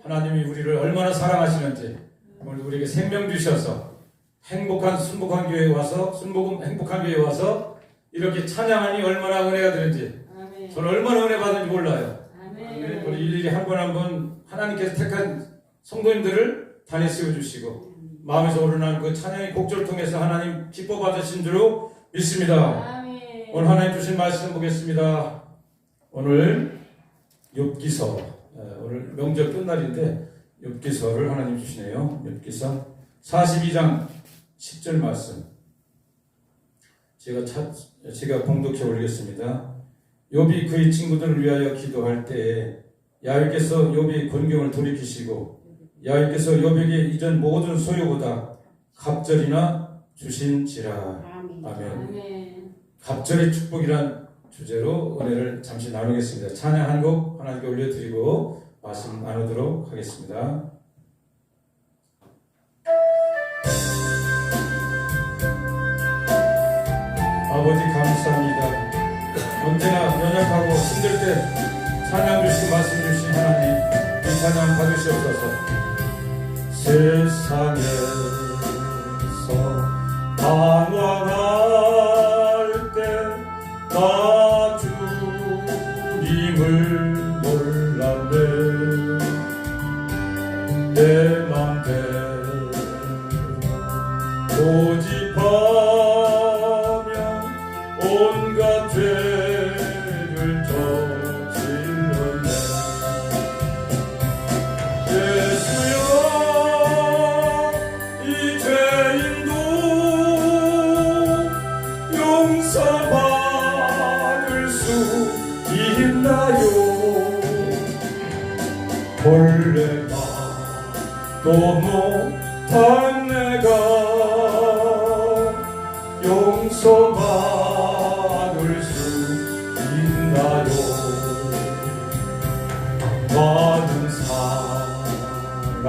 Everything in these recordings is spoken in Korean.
하나님이 우리를 얼마나 사랑하시는지, 오늘 우리에게 생명 주셔서 행복한 교회에 와서 이렇게 찬양하니 얼마나 은혜가 되는지, 저는 얼마나 은혜 받은지 몰라요. 우리 일일이 한 분 한 분 하나님께서 택한 성도님들을 단에 세워주시고 마음에서 오르는 그 찬양의 곡조를 통해서 하나님 기뻐 받으신 줄로 믿습니다. 오늘 하나님 주신 말씀 보겠습니다. 오늘 욥기서, 오늘 명절 끝날인데 욥기서를 하나님 주시네요. 욥기서 42장 10절 말씀 제가 봉독해 올리겠습니다. 욥이 그의 친구들을 위하여 기도할 때에 야훼께서 욥의 곤경을 돌이키시고 야훼께서 욥에게 이전 모든 소유보다 갑절이나 주신지라. 아멘. 갑절의 축복이란 주제로 은혜를 잠시 나누겠습니다. 찬양 한 곡 하나님께 올려드리고 말씀 나누도록 하겠습니다. 아버지 감사합니다. 언제나 연약하고 힘들 때 찬양 주시고 말씀 주신 하나님, 이 찬양 받으시옵소서. 세상에서 반환할 때 나 주님을 몰랐네. 내 맘대로 고집하면 온갖 죄를 저질렀네. 예수여, 이 죄인도 용서받을 수 있나요? 본래 또 못한 내가 용서받을 수 있나요? 많은 사람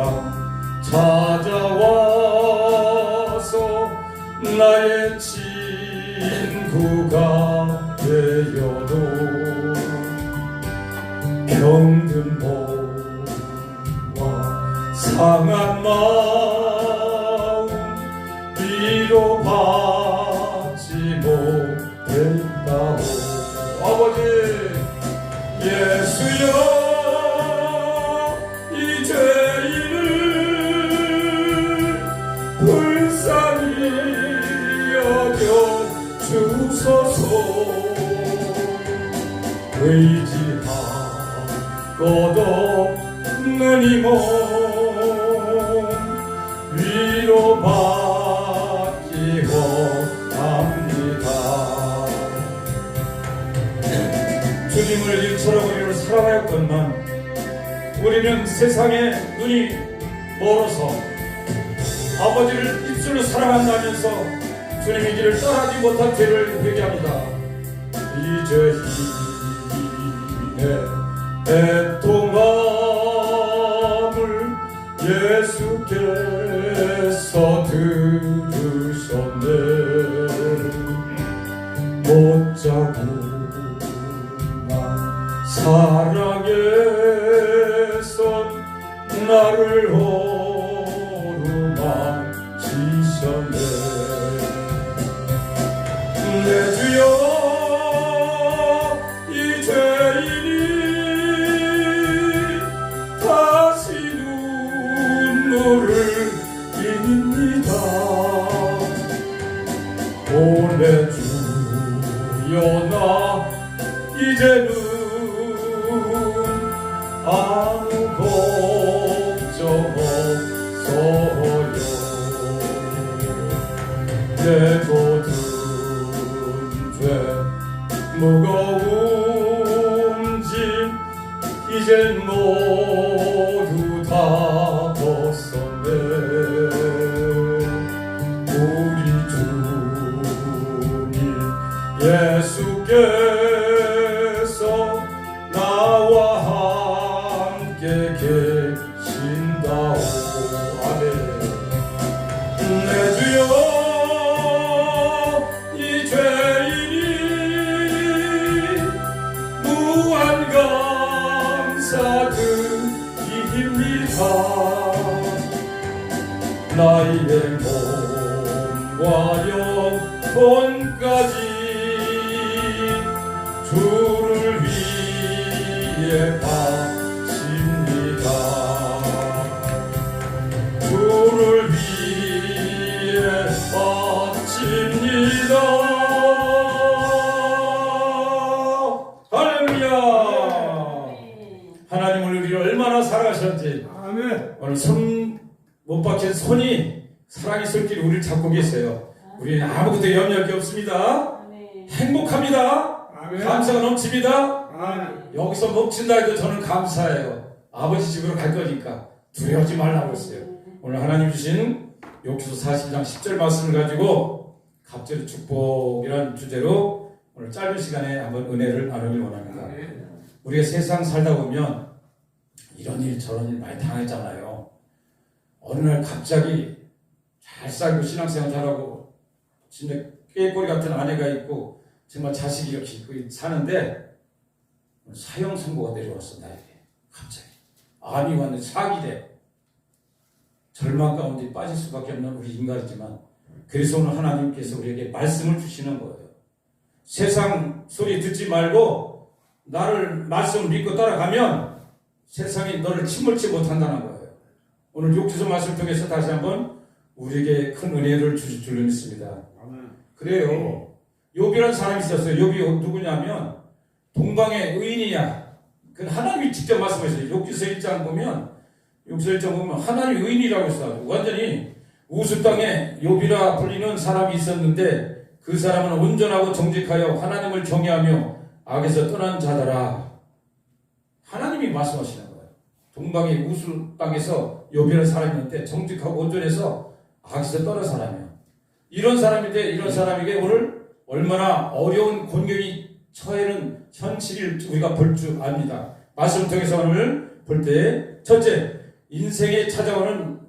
찾아와서 나의 친구가 되어도 병든 몸과 상한 마음 위로받지 못했다오. 아버지, 예수여, 이 죄인을 불쌍히 여겨 주소서. 의지할 것 없는 이 몸 위로받기 원합니다. 주님을 일처럼 우리를 사랑하였건만 우리는 세상에 눈이 멀어서 아버지를 입술로 사랑한다면서 주님의 길을 떠나지 못한 죄를 회개합니다. 이 죄인의 애통함을 예수께서 들으셨네. 못자국한 사랑에서 나를 오르막지셨네. 내 주여, 이 죄인이 다시 눈물을 흘립니다. 오내 주여, 나 이제는 아무 걱정 없어요. 내 모든 죄 무거운 짐 이젠 모두 다 벗었네. 우리 주님 예수께서 나와 함께 계신다오. 아멘. 내 주여, 이 죄인이 무한 감사드립니다. 나의 몸과 영혼까지 주를 위해 바칩니다. 주를 위해 바칩니다. 할렐루야. 하나님을 우리를 얼마나 사랑하셨는지 오늘 손 못 박힌 손이 사랑의 손길이 우리를 잡고 계세요. 우리는 아무것도 염려할 게 없습니다. 행복합니다. 감사가 넘칩니다. 여기서 멈춘다 해도 저는 감사해요. 아버지 집으로 갈 거니까 두려워하지 말라고 했어요. 오늘 하나님 주신 욥기서 40장 10절 말씀을 가지고 갑절의 축복이라는 주제로 오늘 짧은 시간에 한번 은혜를 나누길 원합니다. 우리가 세상 살다 보면 이런 일 저런 일 많이 당했잖아요. 어느 날 갑자기 잘 살고 신앙생활 잘하고 진짜 꾀꼬리 같은 아내가 있고 정말 자식이 이렇게 있고 사는데 사형 선고가 내려왔어. 나에게 갑자기 암이 왔는데 사기래. 절망 가운데 빠질 수밖에 없는 우리 인간이지만 그래서 오늘 하나님께서 우리에게 말씀을 주시는 거예요. 세상 소리 듣지 말고 나를 말씀을 믿고 따라가면 세상이 너를 침몰치 못한다는 거예요. 오늘 욥기서 말씀을 통해서 다시 한번 우리에게 큰 은혜를 주실 줄 믿습니다. 그래요. 욥이라는 사람이 있었어요. 욥이 누구냐면 동방의 의인이야. 그 하나님이 직접 말씀하셨어요. 욥기서 1장 보면 하나님이 의인이라고 했어요. 완전히 우스 땅에 욥이라 불리는 사람이 있었는데 그 사람은 온전하고 정직하여 하나님을 경외하며 악에서 떠난 자더라. 하나님이 말씀하시는 거예요. 동방의 우스 땅에서 욥이라는 사람이 있는데 정직하고 온전해서 악에서 떠난 사람이에요. 이런 사람인데 이런 사람에게 오늘 얼마나 어려운 곤경이 처해는 현실을 우리가 볼 줄 압니다. 말씀을 통해서 오늘 볼 때 첫째, 인생에 찾아오는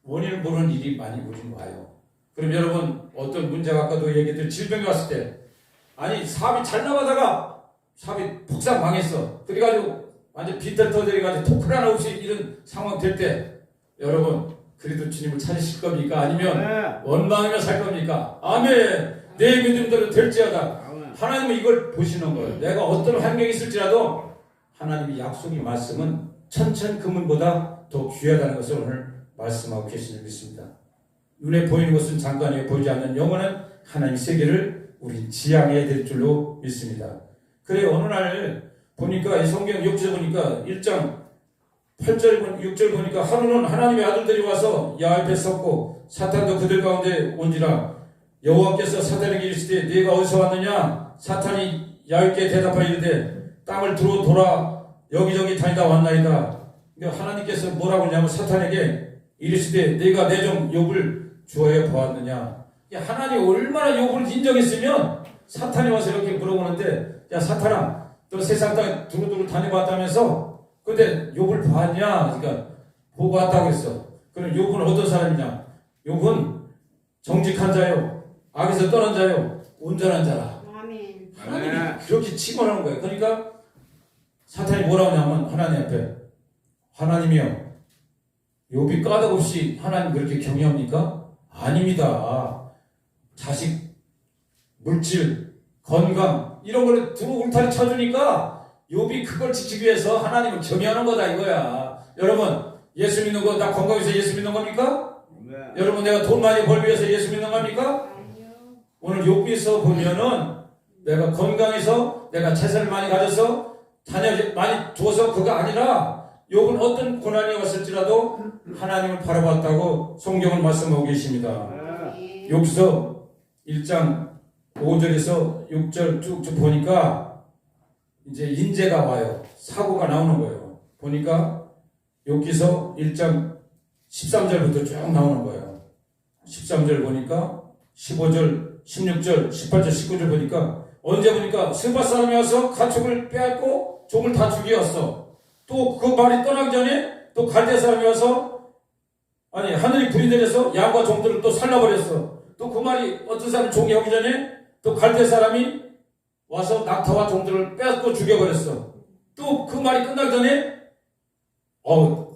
원인을 모르는 일이 많이 우리는 와요. 그럼 여러분 어떤 문제가 아까도 얘기했던 질병이 왔을 때 아니 사업이 잘 나가다가 사업이 폭삭 망했어. 그래가지고 완전 빈털 터져가지고 토크 하나 없이 이런 상황 될 때 여러분 그래도 주님을 찾으실 겁니까? 아니면 원망하며 살 겁니까? 아멘. 내 믿음대로 될지어다. 하나님은 이걸 보시는 거예요. 내가 어떤 환경이 있을지라도 하나님의 약속의 말씀은 천천금은보다 더 귀하다는 것을 오늘 말씀하고 계시는 믿습니다. 눈에 보이는 것은 잠깐이요 보이지 않는 영원한 하나님의 세계를 우리 지향해야 될 줄로 믿습니다. 그래 어느 날 보니까 이 성경 욥기서 보니까 1장 8절 6절 보니까 하루는 하나님의 아들들이 와서 야훼 앞에 섰고 사탄도 그들 가운데 온지라 여호와께서 사탄에게 이르시되 네가 어디서 왔느냐 사탄이 야훼께 대답하여 이르되 땅을 두루 돌아 여기저기 다니다 왔나이다. 그러니까 하나님께서 뭐라고 하냐면 사탄에게 이르시되 네가 내 종 욥을 주어야 보았느냐. 하나님이 얼마나 욥을 인정했으면 사탄이 와서 이렇게 물어보는데 야 사탄아 너 세상 땅에 두루두루 다녀봤다면서 근데 욥을 보았냐? 그러니까 보고 왔다고 했어. 그럼 욥은 어떤 사람이냐? 욥은 정직한 자요, 악에서 떠난 자요, 온전한 자라. 아멘. 하나님이 그렇게 칭언하는 거예요. 그러니까 사탄이 뭐라고 하냐면 하나님 앞에 하나님이요 욥이 까닭없이 하나님 그렇게 경외합니까? 아닙니다. 자식, 물질, 건강 이런 걸 두루 울타리 쳐주니까 욥이 그걸 지키기 위해서 하나님을 경외하는 거다 이거야. 여러분 예수 믿는 거 나 건강해서 예수 믿는 겁니까? 네. 여러분 내가 돈 많이 벌기 위해서 예수 믿는 겁니까? 아니요. 오늘 욥기서 보면은 내가 건강해서 내가 재산을 많이 가져서 자녀 많이 두어서 그거 아니라 욥은 어떤 고난이 왔을지라도 하나님을 바라봤다고 성경을 말씀하고 계십니다. 네. 욥기서 1장 5절에서 6절 쭉 보니까 이제 인재가 와요. 사고가 나오는 거예요. 보니까 욥기서 1장 13절부터 쭉 나오는 거예요. 13절 보니까 15절, 16절, 18절, 19절 보니까 언제 보니까 스바 사람이 와서 가축을 빼앗고 종을 다 죽였어. 또 그 말이 떠나기 전에 또 갈대 사람이 와서 아니 하늘이 불이 내려서 양과 종들을 또 살라버렸어. 또 그 말이 어떤 사람 종이 오기 전에 또 갈대 사람이 와서 낙타와 종들을 빼앗고 죽여버렸어. 또 그 말이 끝나기 전에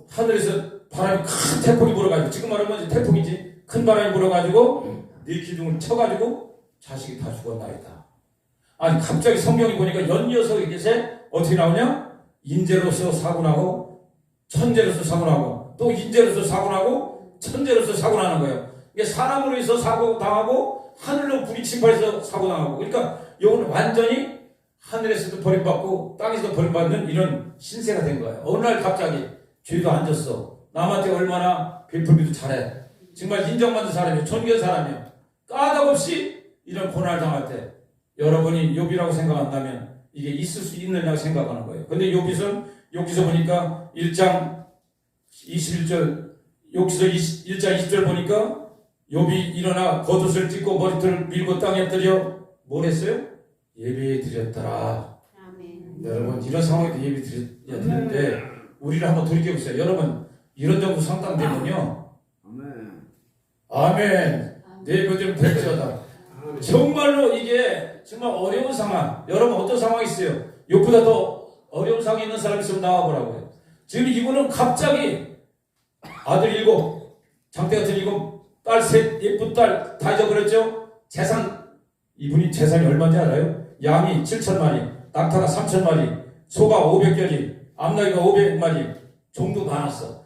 하늘에서 바람이 큰 태풍이 불어가지고, 지금 말하면 태풍이지, 큰 바람이 불어가지고 네 기둥을 쳐가지고 자식이 다 죽었나이다. 아니 갑자기 성경이 보니까 연이어서 이것에 어떻게 나오냐? 인재로서 사고나고 천재로서 사고나고 또 인재로서 사고나고 천재로서 사고나는 거예요. 이게 사람으로 해서 사고당하고 하늘로 부딪힘해서 사고당하고, 그러니까 이건 완전히 하늘에서도 버림받고 땅에서도 버림받는 이런 신세가 된 거예요. 어느 날 갑자기 죄도 안 졌어. 남한테 얼마나 베풀기도 잘해. 정말 인정받는 사람이야. 존경하는 사람이야. 까닭없이 이런 고난을 당할 때 여러분이 욥이라고 생각한다면 이게 있을 수 있느냐고 생각하는 거예요. 근데 욥기서 보니까 1장 21절, 욥기서 1장 20절 보니까 욥이 일어나 겉옷을 찢고 머리털을 밀고 땅에 엎드려 뭘 했어요? 예배 드렸더라. 아멘. 여러분 이런 상황에도 예배 드려야 되는데 우리를 한번 돌이켜보세요. 여러분 이런 정도 상담되면요. 아멘. 내 예배 좀 될지어다. 정말로 이게 정말 어려운 상황. 여러분 어떤 상황이 있어요? 욕보다 더 어려운 상황에 있는 사람이 있으면 나와보라고요. 지금 이분은 갑자기 아들 7, 장대 같은 7, 딸 3, 예쁜 딸 다 잊어버렸죠? 재산, 이분이 재산이 얼마인지 알아요? 양이 7,000마리, 낙타가 3,000마리, 소가 500결이, 암나귀가 500마리, 종도 많았어.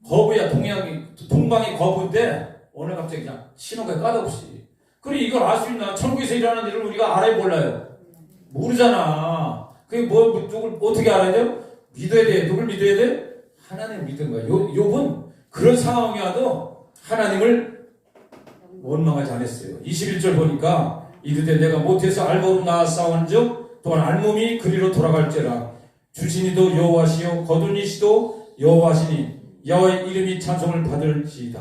거부야, 동방의 거부인데 오늘 갑자기 그냥 신호가 까다없이. 그리고 이걸 알 수 있나? 천국에서 일어나는 일을 우리가 알아야 몰라요. 모르잖아. 그게 누굴 어떻게 알아야 돼요? 믿어야 돼. 누굴 믿어야 돼? 하나님을 믿는 거야. 욥은 그런 상황이 와도 하나님을 원망하지 않았어요. 21절 보니까 이르되 내가 못해서 알몸으로 나아 싸운즉 또한 알몸이 그리로 돌아갈지라. 주신이도 여호와시요 거둔이시도 여호와시니 여호와의 이름이 찬송을 받을지이다.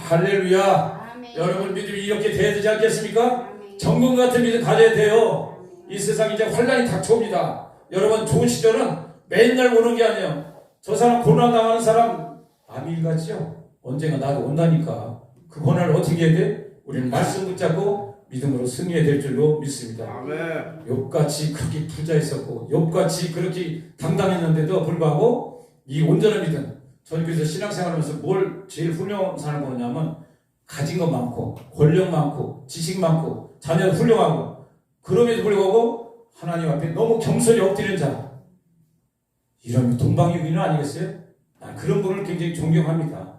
할렐루야. 아멘. 여러분 믿음이 이렇게 돼야 되지 않겠습니까? 아멘. 정금 같은 믿음 가져야 돼요. 이 세상 이제 환란이 닥쳐옵니다. 여러분 좋은 시절은 맨날 오는 게 아니에요. 저 사람 고난 당하는 사람 아밀 같죠? 언젠가 나도 온다니까. 그 고난을 어떻게 해야 돼? 우리는 말씀 붙잡고 믿음으로 승리해야 될 줄로 믿습니다. 아멘. 욥같이 그렇게 부자했었고 욥같이 그렇게 당당했는데도 불구하고 이 온전한 믿음. 저는 그래서 신앙생활하면서 뭘 제일 훌륭한 사람을 보느냐면 가진 것 많고 권력 많고 지식 많고 자녀 훌륭하고 그럼에도 불구하고 하나님 앞에 너무 겸손히 엎드리는 자, 이런 동방유인은 아니겠어요? 난 그런 분을 굉장히 존경합니다.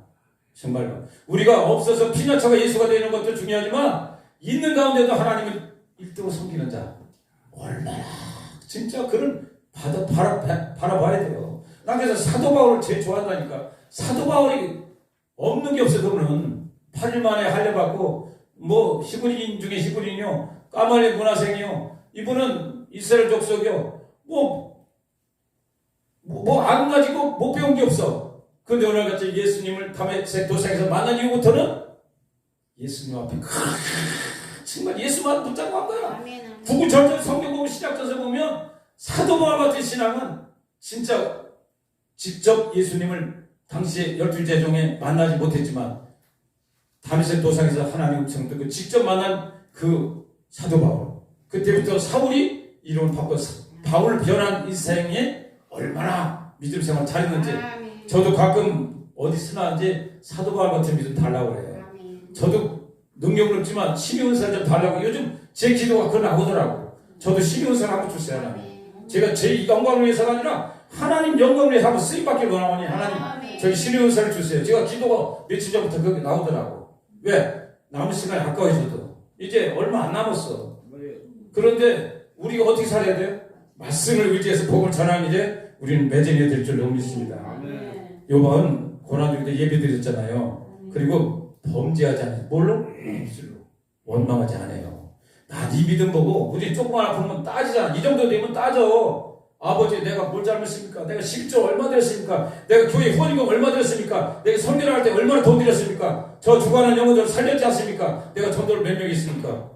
정말로 우리가 없어서 피나처가 예수가 되는 것도 중요하지만 있는 가운데도 하나님을 1등으로 섬기는 자, 얼마나 진짜 그런 바라봐야 돼요. 난 그래서 사도 바울을 제일 좋아한다니까. 사도 바울이 없는 게 없어요. 그분은 8일 만에 할례받고 뭐 히브리인 중에 히브리인이요, 까말리 문화생이요, 이분은 이스라엘 족속이요, 뭐 안 가지고 못 배운 게 없어. 근데 오늘 같이 예수님을 다메섹 도상에서 만난 이후부터는 예수님 앞에 정말 예수만 붙잡고 한 거야. 아멘. 구구절절 성경 보면 시작전서 보면 사도 바울 같은 신앙은 진짜 직접 예수님을 당시에 12제자 중에 만나지 못했지만 다메섹 도상에서 하나님 음성 듣고 직접 만난 그 사도 바울, 그때부터 사울이 이름을 바꿔 바울 변한 인생에 얼마나 믿음 생활 잘했는지. 아멘. 저도 가끔 어디 쓰나는지 사도 바울 같은 믿음 달라고 그래요. 아멘. 저도 능력은 없지만 심의은사 좀 달라고. 요즘 제 기도가 그거 나오더라고. 저도 심의은사 한번 주세요. 하나님. 아멘. 제가 제 영광을 위해서가 아니라 하나님 영광을 위해서 한번 쓰임받길 원하오니 하나님 아멘. 저희 심의은사를 주세요. 제가 기도가 며칠 전부터 그게 나오더라고. 왜? 남은 시간이 아까워져도 이제 얼마 안 남았어. 그런데 우리가 어떻게 살아야 돼요? 말씀을 의지해서 복을 전하는 일에 우리는 매진해야 될 줄로 믿습니다. 아멘. 요번 고난 중에 예배 드렸잖아요. 그리고 범죄하지 않아요. 뭘로? 입술로. 원망하지 않아요. 나 네 믿음 보고 우리 조금만 아프면 따지잖아. 이 정도 되면 따져. 아버지 내가 뭘 잘못했습니까? 내가 11조 얼마 드렸습니까? 내가 교회 후원금 얼마 드렸습니까? 내가 선교를 할 때 얼마나 돈 드렸습니까? 저 죽어가는 영혼들을 살렸지 않습니까? 내가 전도를 몇 명 했습니까?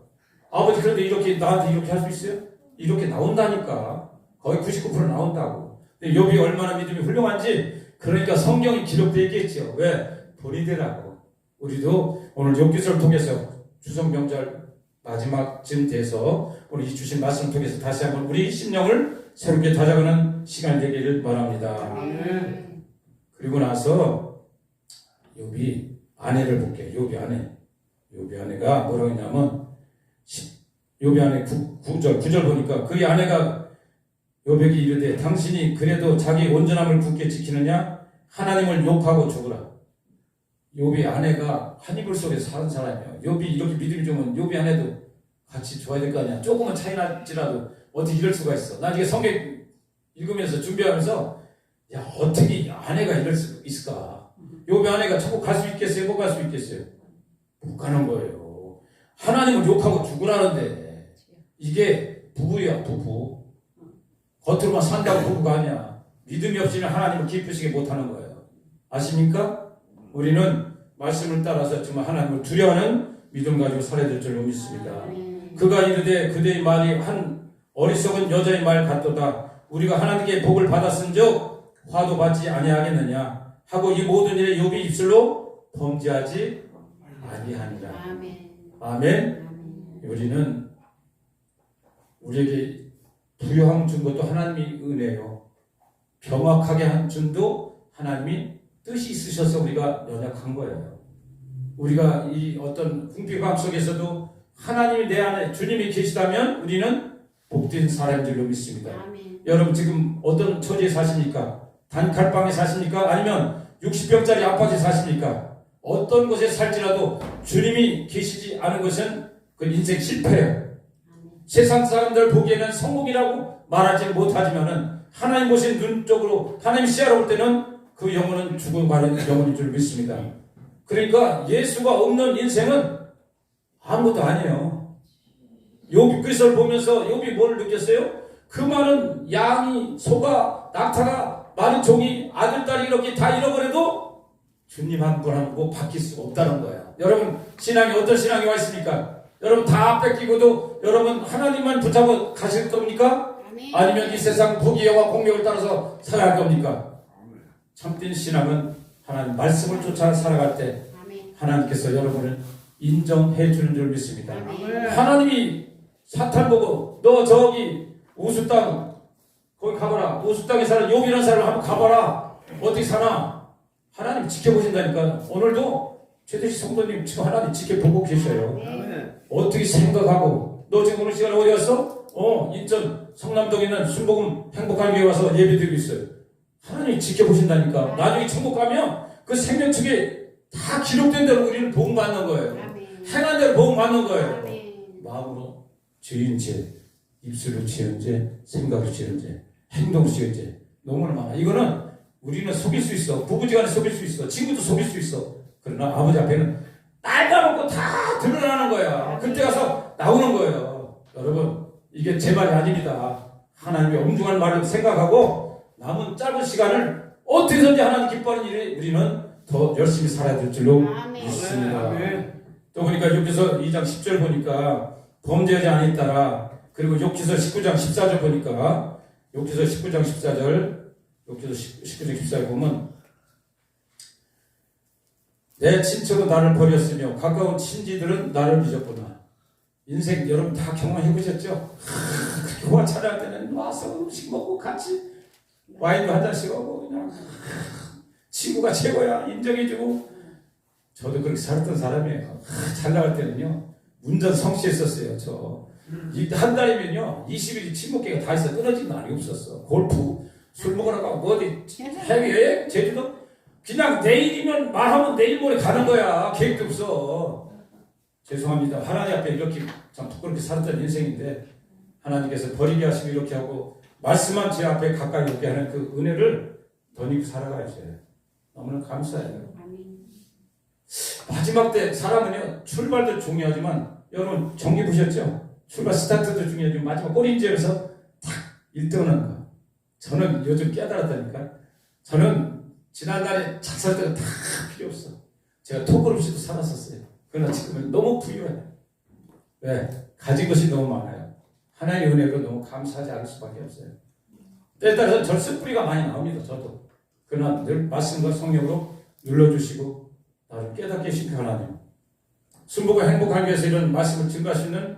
아버지 그런데 이렇게 나한테 이렇게 할 수 있어요? 이렇게 나온다니까. 거의 99% 나온다고. 근데 욥이 얼마나 믿음이 훌륭한지 그러니까 성경이 기록되어 있겠죠. 왜? 본이되라고. 우리도 오늘 욥기서를 통해서 추석 명절 마지막쯤 돼서 오늘 이 주신 말씀을 통해서 다시 한번 우리 심령을 새롭게 다져가는 시간이 되기를 바랍니다. 아멘. 그리고 나서 욥이 아내를 볼게요. 욥이 아내가 뭐라고 했냐면 욥이 아내 9절 보니까 그의 아내가 욥에게 이르되 당신이 그래도 자기 온전함을 굳게 지키느냐 하나님을 욕하고 죽으라. 욥이 아내가 한 이불 속에 사는 사람이에요. 욥이 이렇게 믿음이 좋으면 욥이 아내도 같이 좋아야 될 거 아니야. 조금은 차이 날지라도 어떻게 이럴 수가 있어. 나 이게 성경 읽으면서 준비하면서 야 어떻게 아내가 이럴 수 있을까. 욥의 아내가 천국 갈 수 있겠어요? 못 갈 수 있겠어요? 못 가는 거예요. 하나님을 욕하고 죽으라는데 이게 부부야 부부. 겉으로만 산다고 부부가 아니야. 믿음이 없이는 하나님을 기쁘시게 못하는 거예요. 아십니까? 우리는 말씀을 따라서 정말 하나님을 두려워하는 믿음 가지고 살아야 될 줄로 믿습니다. 그가 이르되 그대의 말이 한 어리석은 여자의 말 같도다. 우리가 하나님께 복을 받았은즉 화도 받지 아니하겠느냐 하고 이 모든 일에 욥이 입술로 범죄하지 아니하니라. 아멘. 우리는 우리에게 부여함 준 것도 하나님이 은혜요. 병확하게 한 준도 하나님이 뜻이 있으셔서 우리가 연약한 거예요. 우리가 이 어떤 궁핍감 속에서도 하나님이 내 안에 주님이 계시다면 우리는 복된 사람인 줄로 믿습니다. 아멘. 여러분 지금 어떤 처지에 사십니까? 단칼방에 사십니까? 아니면 60평짜리 아파트에 사십니까? 어떤 곳에 살지라도 주님이 계시지 않은 것은 그 인생 실패예요. 세상 사람들 보기에는 성공이라고 말하지 못하지만은 하나님 보신 눈 쪽으로 하나님 시야로 볼 때는 그 영혼은 죽어가는 영혼인 줄 믿습니다. 그러니까 예수가 없는 인생은 아무것도 아니에요. 욥이 그리스도를 보면서 욥이 뭘 느꼈어요? 그 많은 양이 소가 낙타가 많은 종이 아들 딸이 이렇게 다 잃어버려도 주님 한 분 한 분 바뀔 수가 없다는 거예요. 여러분 신앙이 어떤 신앙이 와 있습니까? 여러분 다 뺏기고도 여러분 하나님만 붙잡고 가실 겁니까? 아니면 이 세상 부귀영화 공력을 따라서 살아갈 겁니까? 참된 신앙은 하나님 말씀을 쫓아 살아갈 때 하나님께서 여러분을 인정해 주는 줄 믿습니다. 하나님이 사탄 보고 너 저기 우수 땅 거기 가봐라. 우수 땅에 사는 욥이라는 사람을 한번 가봐라. 어떻게 사나? 하나님 지켜보신다니까. 오늘도 최대식 성도님 지금 하나님 지켜보고 계셔요. 어떻게 생각하고 너 지금 오늘 시간에 어디 갔어? 인천 성남동에 있는 순복음 행복한 교회 와서 예배드리고 있어요. 하나님이 지켜보신다니까. 나중에 천국 가면 그 생명책에 다 기록된 대로 우리는 복음 받는 거예요. 행한 대로 복음 받는 거예요. 마음으로 지은 죄, 입술로 지은 죄, 생각으로 지은 죄, 행동으로 지은 죄 너무나 많아. 이거는 우리는 속일 수 있어. 부부지간에 속일 수 있어. 친구도 속일 수 있어. 그러나 아버지 앞에는 빨가먹고 다 드러나는 거야. 그때 가서 나오는 거예요. 여러분 이게 제 말이 아닙니다. 하나님의 엄중한 말을 생각하고 남은 짧은 시간을 어떻게든지 하나님 기뻐하는 일에 우리는 더 열심히 살아야 될 줄로 믿습니다. 또 보니까 욥기서 2장 10절 보니까 범죄하지 아니했다라. 그리고 욥기서 19장 14절 보니까 욥기서 19장 14절 보면 내 친척은 나를 버렸으며 가까운 친지들은 나를 잊었구나. 인생 여러분 다 경험해 보셨죠? 그와 차려할 때는 와서 음식 먹고 같이 와인도 한 잔씩 하고 그냥 친구가 최고야 인정해주고. 저도 그렇게 살았던 사람이에요. 잘 나갈 때는요 운전 성취했었어요. 저 한 달이면요 20일이 친목계가 다 있어. 끊어진 날이 없었어. 골프 술 먹으러 가고 뭐 어디 해외여행 제주도 그냥 내일이면 말하면 내일 모레 가는 거야. 계획도 없어. 죄송합니다. 하나님 앞에 이렇게 참 부끄럽게 살았던 인생인데 하나님께서 버리게 하시고 이렇게 하고 말씀만 제 앞에 가까이 오게 하는 그 은혜를 덧입고 살아가야죠. 너무나 감사해요. 마지막 때 사람은요 출발도 중요하지만 여러분 정리 보셨죠? 출발 스타트도 중요하지만 마지막 꼬린지에서 탁 1등을 하는 거야. 저는 요즘 깨달았다니까. 저는 지난날에 잘 살 때가 다 필요 없어. 제가 톡을 없이도 살았었어요. 그러나 지금은 너무 부유해요. 왜? 가진 것이 너무 많아요. 하나님의 은혜로 너무 감사하지 않을 수밖에 없어요. 때에 따라서 절습뿌리가 많이 나옵니다. 저도. 그러나 늘 말씀과 성령으로 눌러주시고 나를 깨닫게 시켜 하나님. 순복음 행복하기 위해서 이런 말씀을 증거할 수 있는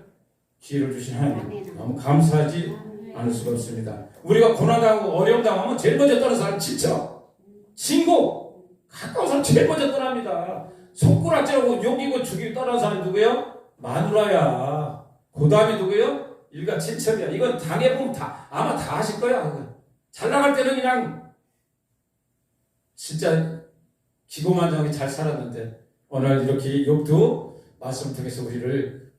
기회를 주신 하나님. 너무 감사하지 않을 수가 없습니다. 우리가 고난당하고 어려움 당하면 제일 먼저 떠는 사람 지쳐. 친구, 가까운 사람 제일 먼저 떠납니다. 손가락질하고 욕이고 죽이고 떠난 사람이 누구예요? 마누라야. 그 다음에 누구예요? 일가 친척이야. 이건 당해보면 아마 다 하실 거야. 잘 나갈 때는 그냥 진짜 기고만장하게 잘 살았는데 오늘 이렇게 욥도 말씀 통해서 우리를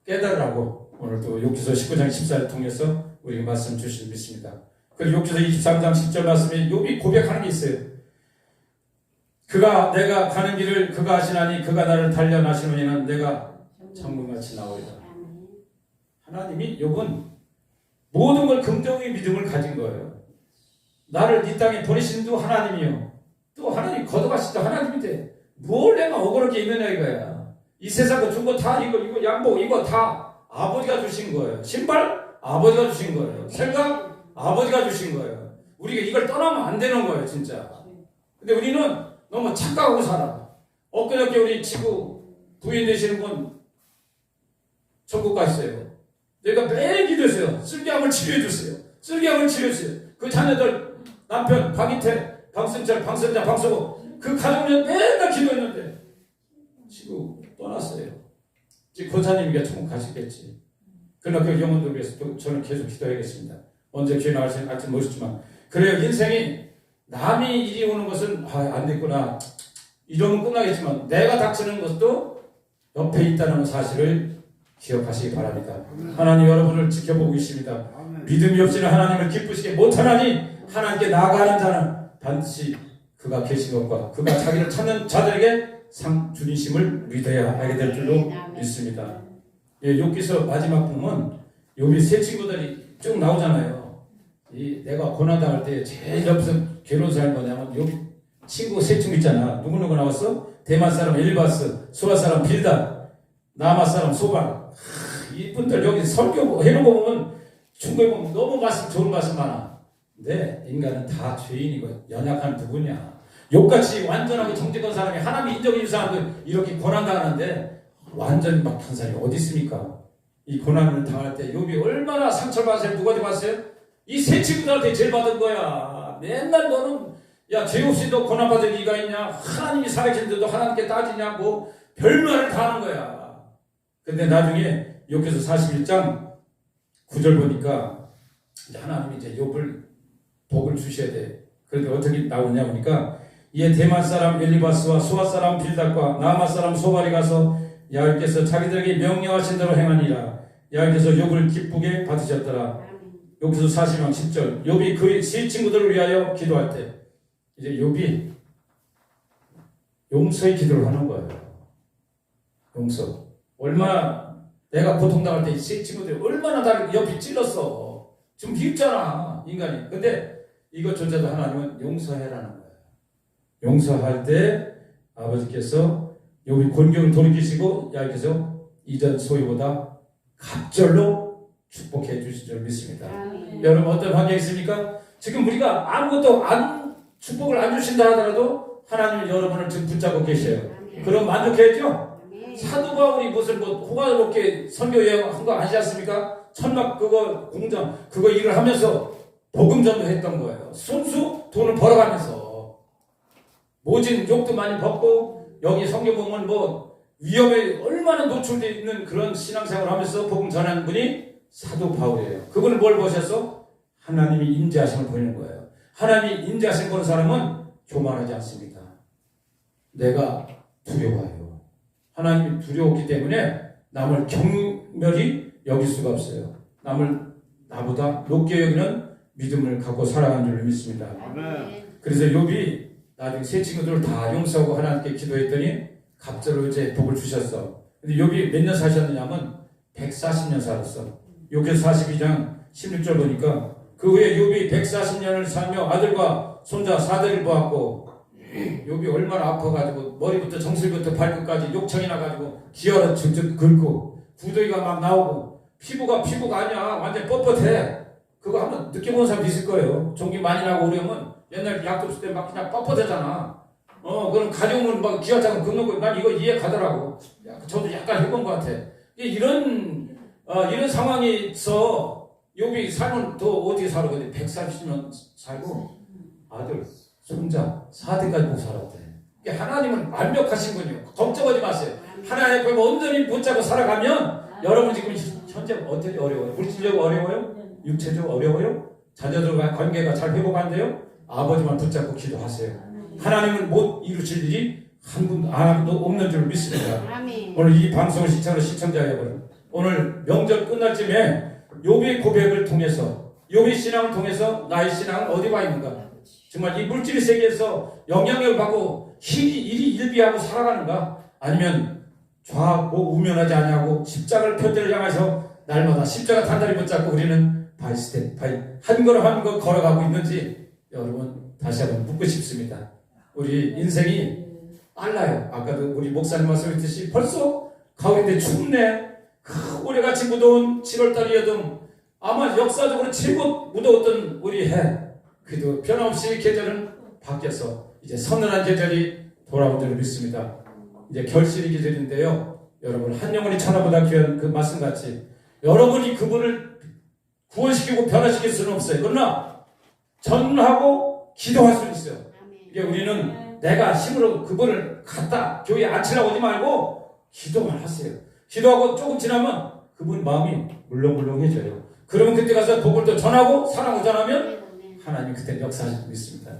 깨달으라고 오늘도 욥기서 19장 14를 통해서 우리에게 말씀 주신 믿습니다. 그리고 욥기서 23장 10절 말씀에 욥이 고백하는 게 있어요. 내가 가는 길을 그가 아시나니 그가 나를 단련하시느니는 내가 천국같이 나오리라. 하나님이 욥은 모든 걸 긍정의 믿음을 가진 거예요. 나를 이 땅에 보내신 도 하나님이요. 또 하나님 거듭하신 도 하나님인데 뭘 내가 억울하게 있느냐 이거야. 이 세상 준 거 다 이거 양복 이거 다 아버지가 주신 거예요. 신발 아버지가 주신 거예요. 생각 아버지가 주신 거예요. 우리가 이걸 떠나면 안 되는 거예요, 진짜. 근데 우리는 너무 착각하고 살아. 엊그저께 우리 지구 부인 되시는 분 천국 가셨어요. 내가 매일 기도했어요. 쓸개암을 치료해 주세요. 쓸개암을 치료해 주세요. 그 자녀들 남편 박이태, 박승철, 박선자, 박성호 그 가족들 맨날 기도했는데 지구 떠났어요. 이제 권사님이가 천국 가시겠지. 그러나 그 영혼들 위해서 저는 계속 기도해야겠습니다. 언제 기회 나갈지 모르지만 그래요. 인생이 남이 일이 오는 것은 안 됐구나 이러면 끝나겠지만 내가 닥치는 것도 옆에 있다는 사실을 기억하시기 바랍니다. 하나님 여러분을 지켜보고 있습니다. 믿음이 없이는 하나님을 기쁘시게 못하나니 하나님께 나아가는 자는 반드시 그가 계신 것과 그가 자기를 찾는 자들에게 상 주니심을 믿어야 하게 될 줄로 믿습니다. 예, 욥기서 마지막 부분 욥이 세 친구들이 쭉 나오잖아요. 내가 고난당할 때 제일 옆에서 괴로운 사람이 뭐냐면 욥 친구 세 친구 있잖아. 누구누구 나왔어? 대만 사람 엘리바스, 수아 사람 빌다, 나마 사람 소발. 이분들 여기 설교 해놓은 거 보면 중국에 보면 너무 좋은 말씀 많아. 근데 인간은 다 죄인이고 연약한 부분이야. 욥같이 완전하고 정직한 사람이 하나님 인정해 준 사람들 이렇게 고난당하는데 완전히 막한 사람이 어디 있습니까? 이 고난을 당할 때 욥이 얼마나 상처받았어요. 누구한테 받았어요? 이 세 친구들한테 제일 받은 거야. 맨날 너는 야 죄 없이 너 고난받을 리가 있냐? 하나님이 살아계신데도 하나님께 따지냐고 별말을 다 하는 거야. 근데 나중에 욥기서 41장 9절 보니까 하나님이 이제 욥을 복을 주셔야 돼. 그런데 어떻게 나오냐 보니까 이에 대만 사람 엘리바스와 수아 사람 빌닷과 나마 사람 소발이 가서 야훼께서 자기들에게 명령하신 대로 행하니라. 야훼께서 욥을 기쁘게 받으셨더라. 여기서 40장 10절 욥이 그 세 친구들을 위하여 기도할 때 이제 욥이 용서의 기도를 하는 거예요. 용서. 얼마나 내가 고통당할 때 이 세 친구들이 얼마나 나를 옆에 찔렀어. 지금 비웃잖아 인간이. 근데 이것조차도 하나님은 용서해라는 거예요. 용서할 때 아버지께서 욥이 곤경을 돌이키시고 야훼께서 이전 소유보다 갑절로 축복해 주실 줄 믿습니다. 여러분 어떤 환경이 있습니까? 지금 우리가 아무것도 축복을 안 주신다 하더라도 하나님은 여러분을 지금 붙잡고 계셔요. 그럼 만족해야죠? 사도 바울이 무슨 호화롭게 선교 여행한 거 아시지 않습니까? 천막 그거 공장 그거 일을 하면서 복음 전도했던 거예요. 순수 돈을 벌어가면서 모진 욕도 많이 벗고 여기 성경 보면 위험에 얼마나 노출되어 있는 그런 신앙생활을 하면서 복음 전하는 분이 사도 바울이에요. 그분을 뭘 보셔서 하나님이 임재하심을 보이는 거예요. 하나님이 임재하신 보는 사람은 교만하지 않습니다. 내가 두려워요. 하나님이 두려웠기 때문에 남을 경멸히 여길 수가 없어요. 남을 나보다 높게 여기는 믿음을 갖고 살아가는 줄 믿습니다. 그래서 욥이 나중에 세 친구들을 다 용서하고 하나님께 기도했더니 갑자로 이제 복을 주셨어. 근데 욥이 몇 년 사셨느냐면 140년 살았어. 욥기서 42장 16절 보니까 그 후에 욥이 140년을 살며 아들과 손자 4대를 보았고 욥이 얼마나 아파가지고 머리부터 정수리부터 발끝까지 욕창이 나가지고 기혈은 쭉쭉 긁고 구더기가 막 나오고 피부가 아니야. 완전 뻣뻣해. 그거 한번 느껴본 사람 있을 거예요. 종기 많이 나고 오려면 옛날 약도 없을 때 막 그냥 뻣뻣하잖아. 그럼 가정은 막 기혈장을 긁는 거 난 이거 이해 가더라고. 저도 약간 해본 것 같아. 이런 상황에서 욥이 살면 더 어떻게 살거든. 130년 살고 아들 손자 4대까지 못 살았대. 하나님은 완벽하신 분이요. 걱정하지 마세요. 하나님 앞에 온전히 붙잡고 살아가면 여러분 지금 현재 어떻게 어려워요? 물질적으로 어려워요? 육체적으로 어려워요? 자녀들과 관계가 잘 회복 안 돼요? 아버지만 붙잡고 기도하세요. 하나님은 못 이루실 일이 한 분도 없는 줄 믿습니다. 오늘 이 방송을 시청하는 시청자 여러분, 오늘 명절 끝날 쯤에 욥의 고백을 통해서, 욥의 신앙을 통해서 나의 신앙은 어디 가 있는가? 정말 이 물질 세계에서 영향력을 받고 일이 일비하고 살아가는가? 아니면 좌고 우면하지 아니하고 십자가를 편대를 향해서 날마다 십자가 단단히 붙잡고 우리는 한 걸음 한 걸음 걸어가고 있는지 여러분 다시 한번 묻고 싶습니다. 우리 인생이 빨라요. 아까도 우리 목사님 말씀했듯이 벌써 가을인데 춥네. 올해같이 무더운 7월달이어도 아마 역사적으로 최고 무더웠던 우리 해, 그래도 변함없이 계절은 바뀌어서 이제 서늘한 계절이 돌아온 줄 믿습니다. 이제 결실의 계절인데요. 여러분 한 영혼이 천하보다 귀한 그 말씀같이 여러분이 그분을 구원시키고 변화시킬 수는 없어요. 그러나 전하고 기도할 수는 있어요. 이게 우리는 내가 힘으로 그분을 갖다 교회에 앉히라고 하지 말고 기도만 하세요. 기도하고 조금 지나면 그분 마음이 물렁물렁해져요. 그러면 그때 가서 복을 또 전하고 사랑을 전하면 하나님 그때 역사하시고 있습니다.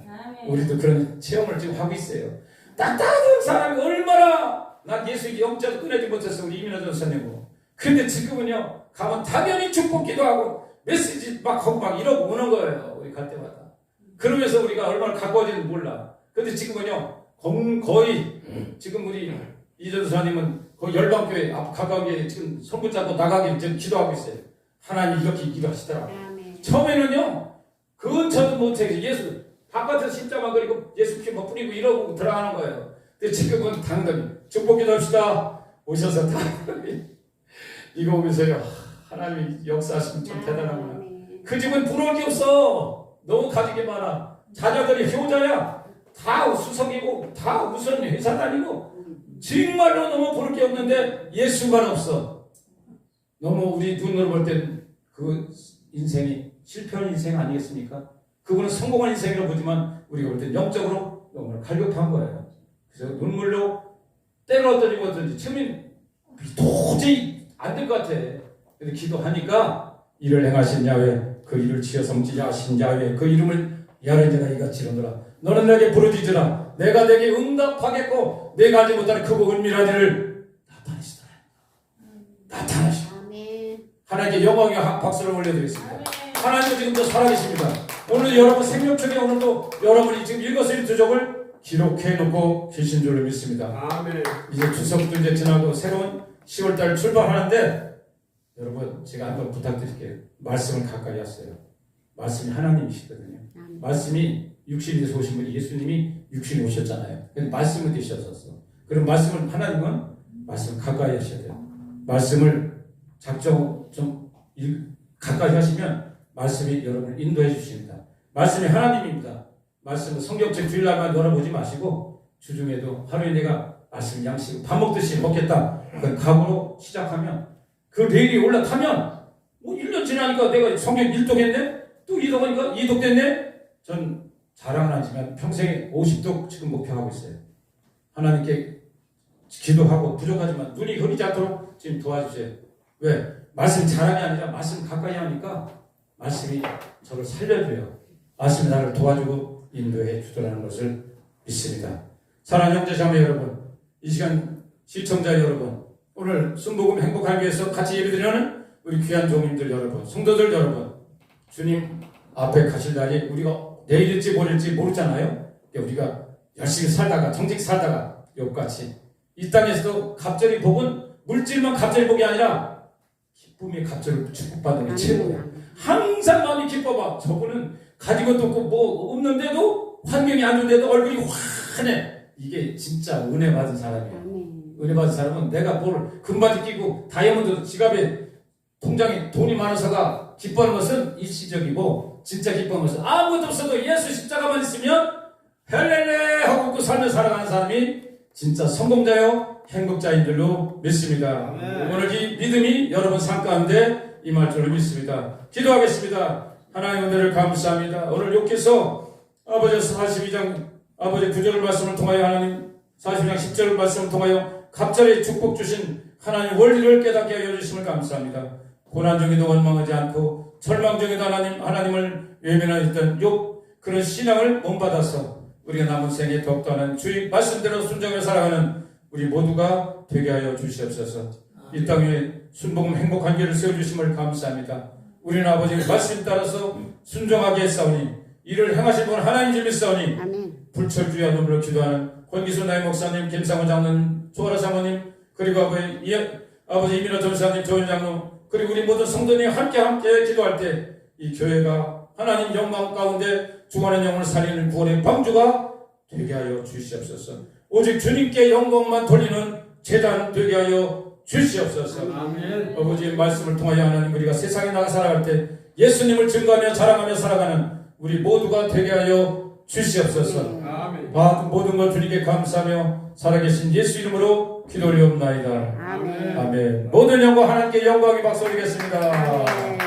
우리도 그런 체험을 지금 하고 있어요. 딱딱한 사람이 얼마나 난 예수에게 영자도 꺼내지 못했어. 우리 이민호 전사님고. 근데 지금은요 가면 당연히 축복 기도하고 메시지 막 하고 막 이러고 오는 거예요. 우리 갈 때마다. 그러면서 우리가 얼마나 가까워지는지 몰라. 근데 지금은요 거의 지금 우리 이 전사님은 거의 열방교회 앞 가까우게 지금 손 붙잡고 나가기 지금 기도하고 있어요. 하나님 이렇게 기도하시더라. 처음에는요 근처도 못해 예수 바깥에서 십자만 그리고 예수 피 뭐 뿌리고 이러고 들어가는 거예요. 근데 지금은 당연히 축복 기도합시다. 오셔서 다 이거 오면서요 하나님이 역사하시면 참 대단하구나. 그 집은 부러울 게 없어. 너무 가족이 많아. 자녀들이 효자야. 다 수석이고 다 무슨 회사 다니고 정말로 너무 부를 게 없는데 예수만 없어. 너무 우리 눈으로 볼 땐 그 인생이 실패한 인생 아니겠습니까? 그분은 성공한 인생이라고 보지만 우리가 볼 땐 영적으로 너무 갈급한 거예요. 그래서 눈물로 때를 어떠니 어떤지 처음엔 도저히 안 될 것 같아. 근데 기도하니까 이를 행하신 야훼 그 일을 지어 섬기자 하신 야훼 그 이름을 야훼제가 이같이로노라. 너는 내게 부르짖으라. 내가 내게 응답하겠고 내가 알지 못하는 크고 은밀한 일을 나타내시더라. 나타내시더라. 하나님께 영광의 박수를 올려드리겠습니다. 하나님은 지금도 살아계십니다. 오늘 여러분 생명책에 오늘도 여러분이 지금 읽었을 두적을 기록해놓고 계신 줄을 믿습니다. 아멘. 이제 추석도 이제 지나고 새로운 10월달 출발하는데 여러분 제가 한번 부탁드릴게요. 말씀을 가까이 하세요. 말씀이 하나님이시거든요. 말씀이 육신이 돼서 오신 분이 예수님이 육신이 오셨잖아요. 근데 말씀을 되셨었어. 그럼 말씀을 하나님은 말씀을 가까이 하셔야 돼요. 말씀을 작정 좀 가까이 하시면 말씀이 여러분을 인도해 주십니다. 말씀이 하나님입니다. 말씀은 성경책 주일날만 놀아보지 마시고 주중에도 하루에 내가 말씀 양식 밥 먹듯이 먹겠다. 그 각오로 시작하면 그 레일이 올라타면 뭐 1년 지나니까 내가 성경 1독했네? 또 2독하니까 2독 됐네? 전 자랑은 아니지만 평생에 50독 지금 목표하고 있어요. 하나님께 기도하고 부족하지만 눈이 흐리지 않도록 지금 도와주세요. 왜? 말씀 자랑이 아니라 말씀 가까이 하니까 말씀이 저를 살려줘요. 말씀이 나를 도와주고 인도해 주더라는 것을 믿습니다. 사랑하는 형제자매 여러분, 이 시간 시청자 여러분, 오늘 순복음 행복하기 위해서 같이 예배드리는 우리 귀한 종님들 여러분, 성도들 여러분, 주님 앞에 가실 날이 우리가 내일일지 모레일지 모르잖아요. 우리가 열심히 살다가 정직 살다가 욥같이 이 땅에서도 갑절이 복은 물질만 갑절이 복이 아니라 기쁨의 갑절을 축복받는 게 최고야. 항상 마음이 기뻐봐. 저분은 가진 것도 없고 뭐 없는데도 환경이 안 좋은데도 얼굴이 환해. 이게 진짜 은혜 받은 사람이야. 은혜 받은 사람은 내가 뭘 금바지 끼고 다이아몬드 지갑에 통장에 돈이 많아서가 기뻐하는 것은 일시적이고 진짜 기뻐하는 것은 아무것도 없어도 예수 십자가만 있으면 헬렐레 하고 그 삶을 살아가는 사람이 진짜 성공자요 행복자인 줄로 믿습니다. 아멘. 오늘 이 믿음이 여러분 삶 가운데 임할 줄로 믿습니다. 기도하겠습니다. 하나님 은혜를 감사합니다. 오늘 욥기서 아버지 42장 아버지 9절 말씀을 통하여 하나님 42장 10절 말씀을 통하여 갑자기 축복 주신 하나님 원리를 깨닫게 하여 주심을 감사합니다. 고난 중에도 원망하지 않고 절망 중에도 하나님을 외면하였던 욥 그런 신앙을 본받아서 우리가 남은 생에 더욱더 하는 주의 말씀대로 순종해 살아가는 우리 모두가 되게 하여 주시옵소서. 이 땅에 순복음 행복한 길을 세워주심을 감사합니다. 우리는 아버지 말씀 따라서 순종하게 했사오니 이를 행하신 분 하나님 믿사오니 불철주야 눈물로 기도하는 권기수 나의 목사님, 김상원 장로님, 조아라 사모님, 그리고 아버지 이민호 전사님, 조은 장로, 그리고 우리 모든 성도님 함께 기도할 때 이 교회가 하나님 영광 가운데 죽어가는 영혼을 살리는 구원의 방주가 되게 하여 주시옵소서. 오직 주님께 영광만 돌리는 제단 되게 하여 주시옵소서. 아멘. 아버지의 말씀을 통하여 하나님 우리가 세상에 나가 살아갈 때 예수님을 증거하며 자랑하며 살아가는 우리 모두가 되게 하여 주시옵소서. 아멘. 모든 것 주님께 감사하며 살아계신 예수 이름으로 기도 올리옵나이다. 아멘. 아멘. 모든 영광 하나님께 영광이 박수 올리겠습니다.